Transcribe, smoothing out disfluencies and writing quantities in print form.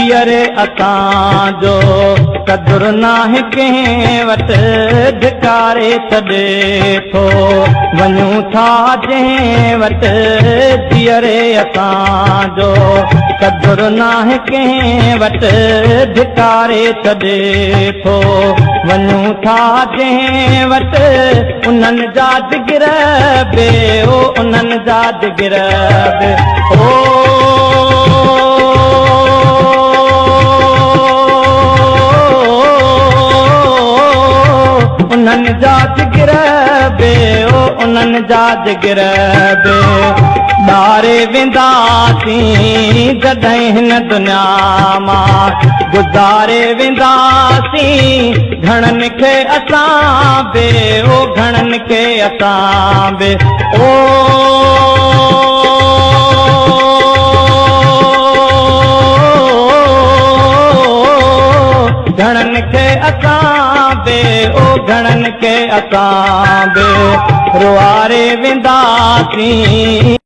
जीअरे असां जो कदुर नाहे कंहिं वटि धिकारे छॾे थो वञूं था जंहिं वटि जीअरे असां जो कदुर नाहे कंहिं वटि धिकारे छॾे थो वञूं था जंहिं वटि उन्हनि जा दिगर बे ओ उन्हनि जा दिगर बे उन्हनि जा जिगर बे ओ उन्हनि जा जिगर बे ॿारे वेंदासीं जॾहिं हिन दुनिया मां गुज़ारे वेंदासीं घणनि खे असां बे ओ घणनि खे असां बे ओ घणनि खे असां बे ओ घणनि खे असां बे रुआरे वेंदासीं।